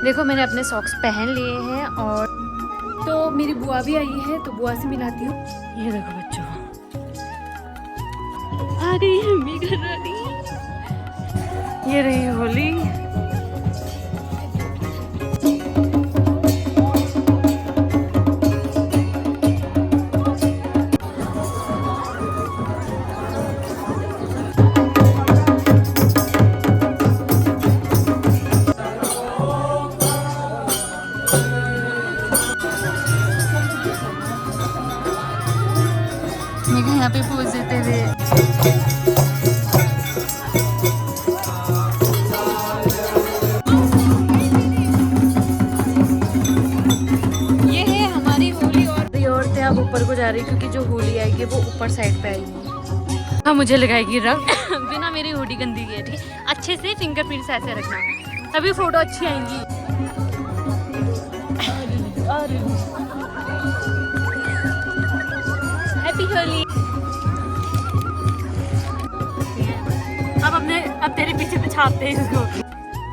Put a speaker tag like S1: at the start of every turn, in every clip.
S1: देखो मैंने अपने सॉक्स पहन लिए हैं और तो मेरी बुआ भी आई है तो बुआ से मिलाती हूँ। ये देखो बच्चों आ गई है अम्मी घर वाली। ये रही होली। देखो यहाँ पे पोज देते हुए ये है हमारी होली। और ये औरतें अब ऊपर को जा रही क्योंकि जो होली आएगी वो ऊपर साइड पे आएगी। हाँ मुझे लगाएगी रंग बिना मेरी होली गंदी की है ठीक। अच्छे से फिंगरप्रिंट्स ऐसे रखना तभी फोटो अच्छी आएंगी। हैप्पी होली। अब तेरे पीछे पे छापते हैं इसको।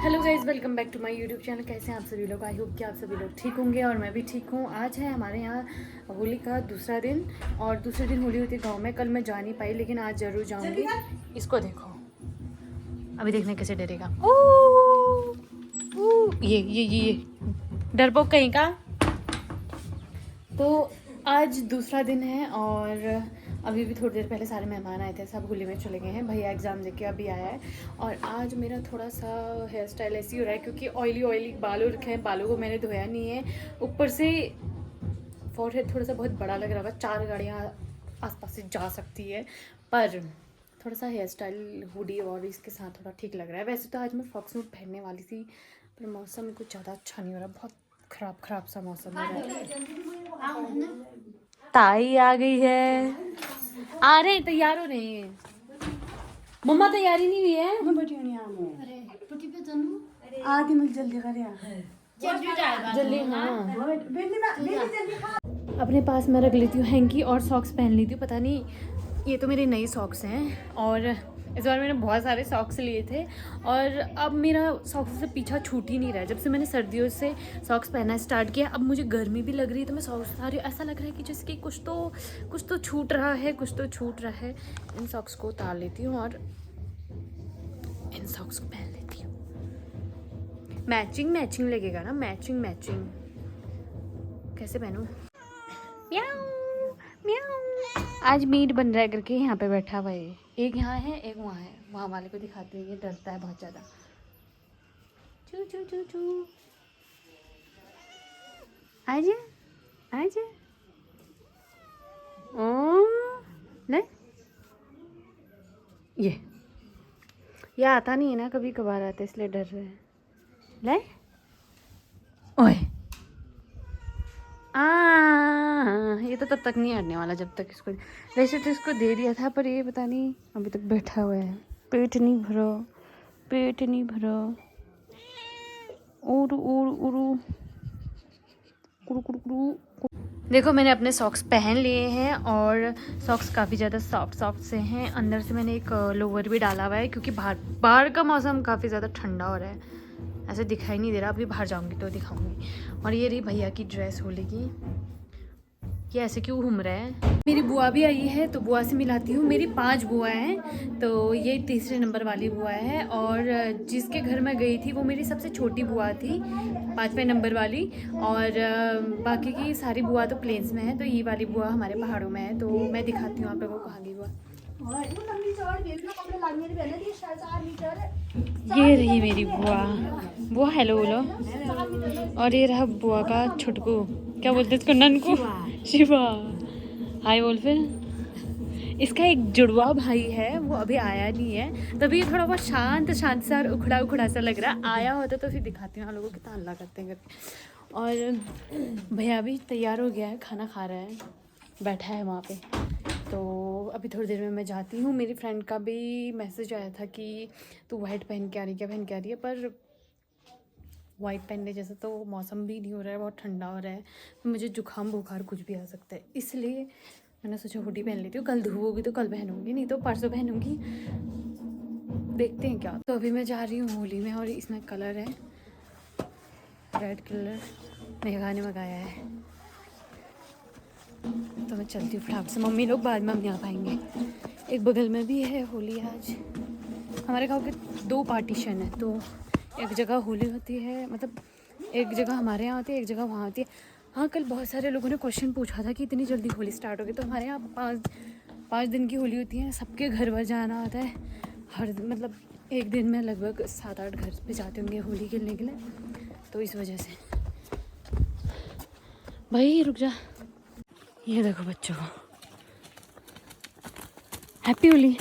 S1: Hello guys welcome back to my YouTube channel. कैसे हैं आप सभी लोग? आई होप कि आप सभी लोग ठीक होंगे और मैं भी ठीक हूँ। आज है हमारे यहाँ होली का दूसरा दिन और दूसरे दिन होली होती है गांव में। कल मैं जा नहीं पाई लेकिन आज ज़रूर जाऊँगी। इसको देखो अभी देखने कैसे डरेगा। ये डरपोक कहीं का। तो आज दूसरा दिन है और अभी भी थोड़ी देर पहले सारे मेहमान आए थे, सब होली में चले गए हैं। भैया एग्ज़ाम देके अभी आया है और आज मेरा थोड़ा सा हेयर स्टाइल ऐसे ही हो रहा है क्योंकि ऑयली बालों रखे हैं। बालों को मैंने धोया नहीं है। ऊपर से फॉरहेड थोड़ा सा बहुत बड़ा लग रहा होगा। 4 गाड़ियाँ आसपास से जा सकती है पर थोड़ा सा हेयर स्टाइल हुडी और इसके साथ थोड़ा ठीक लग रहा है। वैसे तो आज मैं फ्रॉक सूट पहनने वाली थी पर मौसम कुछ ज़्यादा अच्छा नहीं हो रहा। बहुत ख़राब सा मौसम हो रहा है। ताई आ गई है। आ रहे हैं, तैयार हो रहे हैं। मम्मा तैयारी नहीं हुई है।
S2: आगे मिल जल्दी कर
S1: जल्दी हाँ। अपने पास मैं रख लेती हूँ हैंकी और सॉक्स पहन लेती हूँ। पता नहीं ये तो मेरे नए सॉक्स हैं और इस बार मैंने बहुत सारे सॉक्स लिए थे और अब मेरा सॉक्स से पीछा छूट ही नहीं रहा है। जब से मैंने सर्दियों से सॉक्स पहनना स्टार्ट किया अब मुझे गर्मी भी लग रही है तो मैं सॉक्स उतार रही हूँ। ऐसा लग रहा है कि जैसे कि कुछ तो छूट रहा है, कुछ तो छूट रहा है। इन सॉक्स को उतार लेती हूँ और इन सॉक्स को पहन लेती हूँ। मैचिंग लगेगा ना। मैचिंग कैसे पहनूं? म्याऊं। आज मीट बन रहा है करके यहाँ पे बैठा हुआ है। एक यहाँ है एक वहाँ है। वहाँ वाले को दिखाते हैं, ये डरता है बहुत ज़्यादा। चू चू चू चू आजा ओ ले। ये आता नहीं है ना, कभी कभार आता है इसलिए डर रहे हैं। ले ओए ये तो तब तक नहीं हटने वाला जब तक इसको। वैसे तो इसको दे दिया था पर ये पता नहीं अभी तक बैठा हुआ है। पेट नहीं भरा। उरु देखो मैंने अपने सॉक्स पहन लिए हैं और सॉक्स काफ़ी ज़्यादा सॉफ्ट से हैं। अंदर से मैंने एक लोवर भी डाला हुआ है क्योंकि बाहर का मौसम काफ़ी ज़्यादा ठंडा हो रहा है। ऐसे दिखाई नहीं दे रहा, अभी बाहर जाऊंगी तो दिखाऊंगी। और ये रही भैया की ड्रेस होली की। ये ऐसे क्यों घूम रहा है? मेरी बुआ भी आई है तो बुआ से मिलाती हूँ। मेरी 5 बुआ हैं तो ये तीसरे नंबर वाली बुआ है और जिसके घर मैं गई थी वो मेरी सबसे छोटी बुआ थी, 5वें नंबर वाली। और बाकी की सारी बुआ तो प्लेन्स में है तो ये वाली बुआ हमारे पहाड़ों में है। तो मैं दिखाती हूँ आप लोगों को कहाँ की बुआ। ये रही मेरी बुआ हेलो बोलो। और ये रहा बुआ का छुटकू, क्या बोलते हैं इसको, ननकू, शिवा। हाय बोल फिर। इसका एक जुड़वा भाई है वो अभी आया नहीं है तभी ये थोड़ा बहुत शांत सा और उखड़ा सा लग रहा है। आया होता तो फिर दिखाती हूँ आप लोगों को कितना हल्ला करते हैं करके। और भैया भी तैयार हो गया है, खाना खा रहा है, बैठा है वहाँ पे। तो अभी थोड़ी देर में मैं जाती हूँ। मेरी फ्रेंड का भी मैसेज आया था कि तू वाइट पहन के आ रही, क्या पहन के आ रही है, पर वाइट पहनने जैसा तो मौसम भी नहीं हो रहा है, बहुत ठंडा हो रहा है। मुझे जुकाम बुखार कुछ भी आ सकता है इसलिए मैंने सोचा हुडी पहन लेती हूँ। कल धूप होगी तो कल पहनूंगी, नहीं तो परसों पहनूंगी, देखते हैं क्या। तो अभी मैं जा रही हूँ होली में और इसमें कलर है रेड कलर मेघा ने मंगाया है। तो मैं चलती हूँ फटाक से, मम्मी लोग बाद में हम नहीं आ पाएंगे। एक बगल में भी है होली आज। हमारे गांव के 2 पार्टीशन है, तो एक जगह होली होती है, मतलब एक जगह हमारे यहाँ होती है, एक जगह वहाँ होती है। हाँ, कल बहुत सारे लोगों ने क्वेश्चन पूछा था कि इतनी जल्दी होली स्टार्ट होगी। तो हमारे यहाँ 5 दिन की होली होती है, सबके घर पर जाना होता है। हर मतलब एक दिन में लगभग 7-8 घर पे जाते होंगे होली खेलने के लिए, तो इस वजह से। भाई रुक जा, ये देखो बच्चों को हैप्पी होली।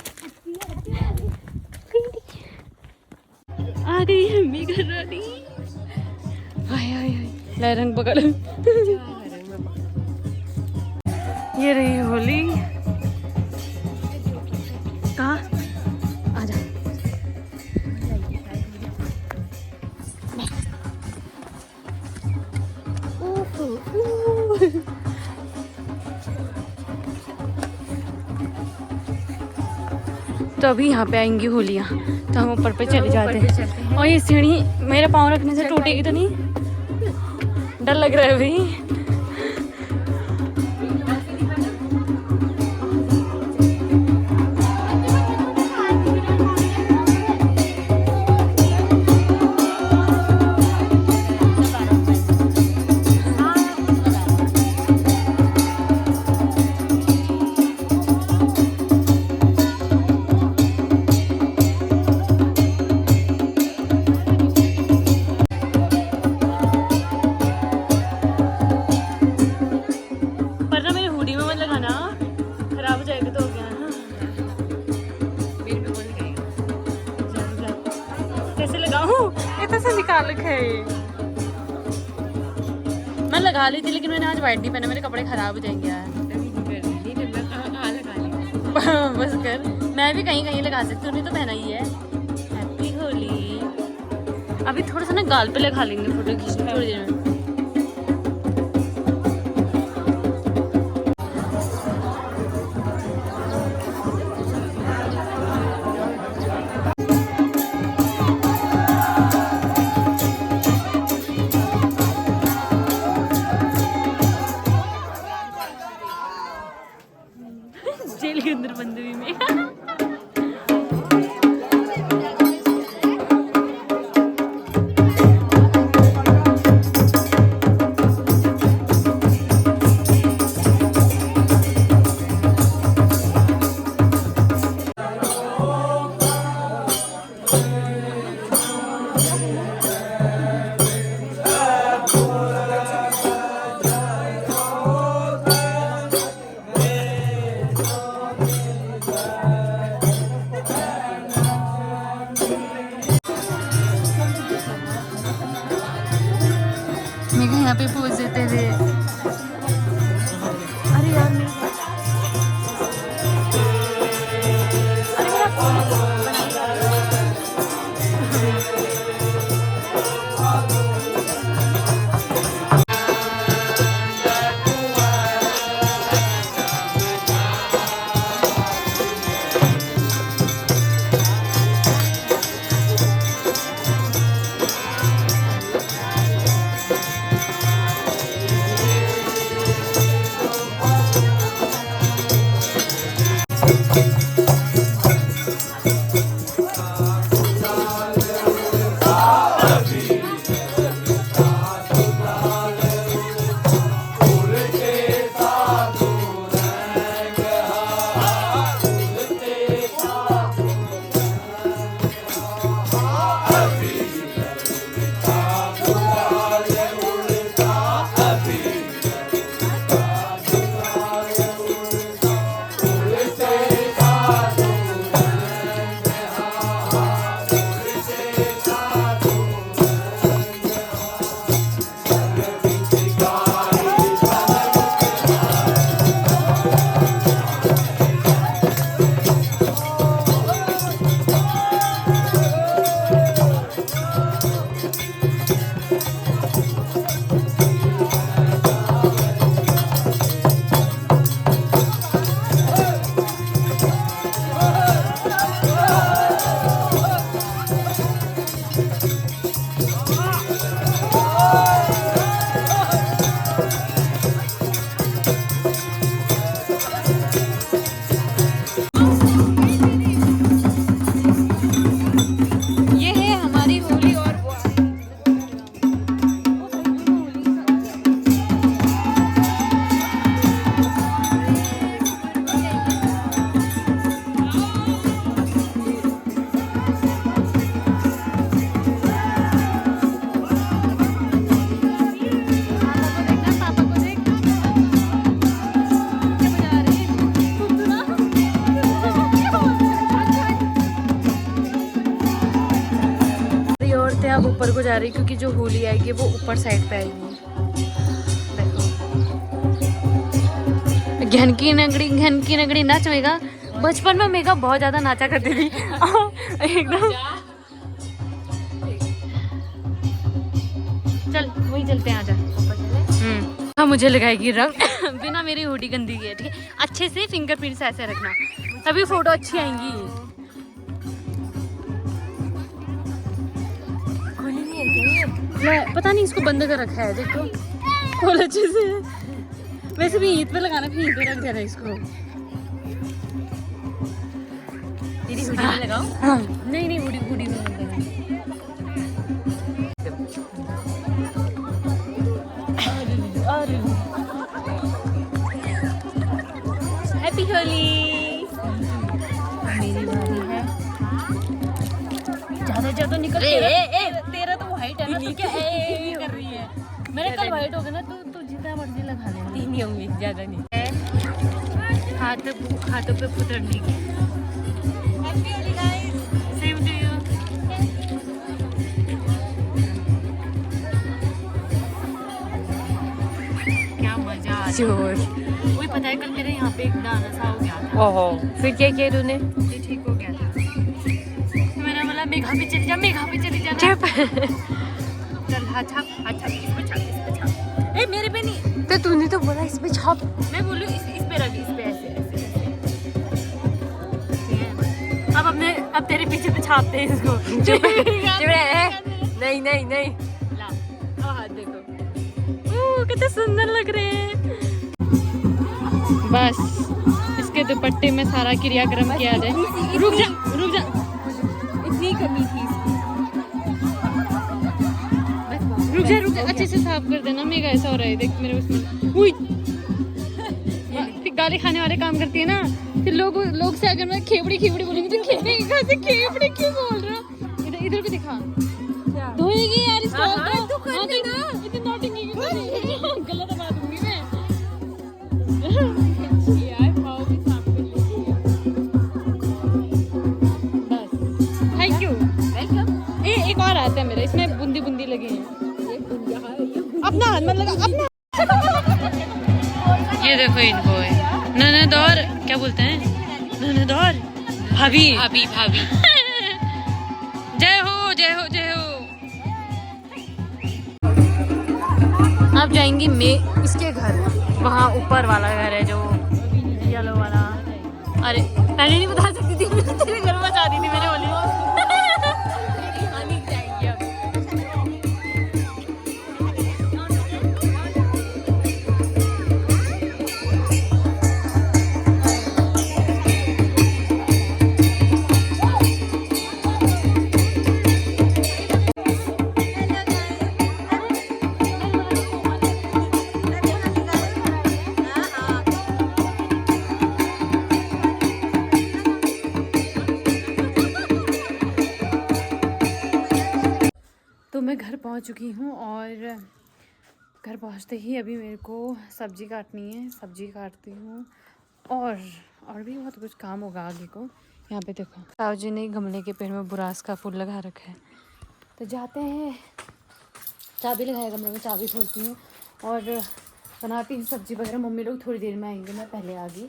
S1: आ गई है मम्मी घर रानी। हाय हाय हाय, ले रंग पकड़। ये रही होली। कहाँ? आजा। तो अभी यहाँ पे आएंगी होलियाँ, तो हम ऊपर पे चले जाते हैं। और ये सीढ़ी मेरे पाँव रखने से टूटेगी तो नहीं? डर लग रहा है भाई। मैं लगा ली थी, लेकिन मैंने आज वाइट नहीं पहना, मेरे कपड़े खराब हो जाएंगे यार। बस कर, मैं भी कहीं कहीं लगा सकती हूँ, नहीं तो पहना ही है। हैप्पी होली। अभी थोड़ा सा ना गाल पे लगा लेंगे, फोटो खींचने थोड़ी देर में। जेल के अंदर बंद हुई मैं। मेघा यहाँ पे पोज देते थे। अरे यार ऊपर को जा रही क्योंकि जो होली आएगी वो ऊपर साइड पे आएगी। देखो घन की नगड़ी नाच मेगा। बचपन में मेगा बहुत ज्यादा नाचा करती थी एकदम। चल वही चलते हैं, आजा। हाँ मुझे लगाएगी रंग बिना मेरी हुडी गंदी की है, ठीक है। अच्छे से फिंगरप्रिंट्स ऐसे रखना तभी फोटो अच्छी आएंगी। पता नहीं इसको बंद कर रखा है, देखो खोल अच्छे से। वैसे भी ईद पे लगाना, फिर ईद पे रख देना इसको। तेरी हुडी में लगाओ। हाँ नहीं हुडी में मत देना। हैप्पी होली। मेरी बारी है। ज्यादा निकल। तेरा तो वाइट है ना, तू क्या कर रही है? मेरे कल वाइट हो गया ना, तू जितना मर्जी लगा ले। तीन ही होंगे, ज्यादा नहीं। हाथों पे फुटरने की। Happy Holi guys. Same to you. क्या मजा आ रहा है। वही पता है, कल मेरे यहाँ पे एक दाना सा हो गया था। ओहो, फिर क्या किया तूने? ये ठीक हो गया था। मैंने बोला मेघा पे चली जा, मेघा पे चली जा। चल हाँ छाप, इस पे छाप। ए मेरे पे नहीं। तो तूने तो बोला इस पे छाप। मैं बोलूँ इस पे रख, इस पे ऐसे। अब तेरे पीछे पे छापते हैं इसको। नहीं। ला, हाथ देखो। कितने सुंदर लग रहे हैं। बस इसके दुपट्टे में सारा क्रियाक्रम किया जाए। रुक जा। इतनी कमी थी इसकी। रुक जा अच्छे से साफ कर देना। मेगा ऐसा हो रहा है, देख मेरे उसमें। गाली खाने वाले काम करती है ना, फिर लोग से अगर मैं खेबड़ी बोलूंगी तो खेबड़ी क्यों बोल रहा? इधर भी दिखा। धोएगी यार इसको। इतनी नॉटिंग गलत बात दूंगी मैं। यार पाव भी साफ कर लीजिए। बस थैंक यू, वेलकम। एक और आता है मेरा, इसमें बूंदी लगे हैं। अपना हाथ मत लगा अपना। ये देखो इनको है ननदौर, क्या बोलते हैं? ननदौर भाभी। जय हो। अब जाएंगी मैं इसके घर, वहाँ ऊपर वाला घर है जो येलो वाला। अरे पहले नहीं बता सकती थी, तेरे घर में चाहती थी मैंने बोली। तो मैं घर पहुंच चुकी हूँ और घर पहुंचते ही अभी मेरे को सब्जी काटनी है। सब्जी काटती हूँ और भी बहुत कुछ काम होगा आगे को। यहाँ पे देखो ताऊ जी ने गमले के पेड़ में बुरास का फूल लगा रखा है। तो जाते हैं, चाबी लगाया गमले में, चाबी खोलती हूँ और बनाती हूँ सब्जी वगैरह। मम्मी लोग थोड़ी देर में आएंगे, मैं पहले आ गई।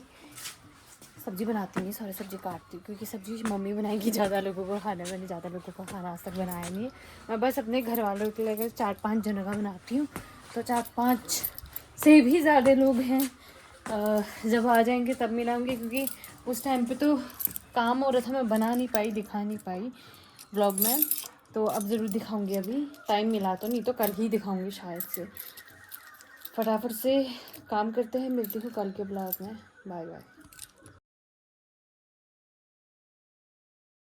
S1: सब्जी बनाती हूँ, सारी सब्जी काटती हूँ क्योंकि सब्जी मम्मी बनाएगी। ज़्यादा लोगों को खाना, मैंने ज़्यादा लोगों का खाना आज तक बनाया नहीं है। मैं बस अपने घर वालों के लिए 4-5 जनों का बनाती हूँ। तो 4-5 से भी ज़्यादा लोग हैं। जब आ जाएंगे तब मिलाऊंगी क्योंकि उस टाइम पे तो काम हो रहा था, मैं बना नहीं पाई, दिखा नहीं पाई ब्लॉग में। तो अब ज़रूर दिखाऊंगी, अभी टाइम मिला तो, नहीं तो कल ही दिखाऊंगी शायद से। फटाफट से काम करते हैं, मिलती हूँ कल के ब्लॉग में। Bye bye.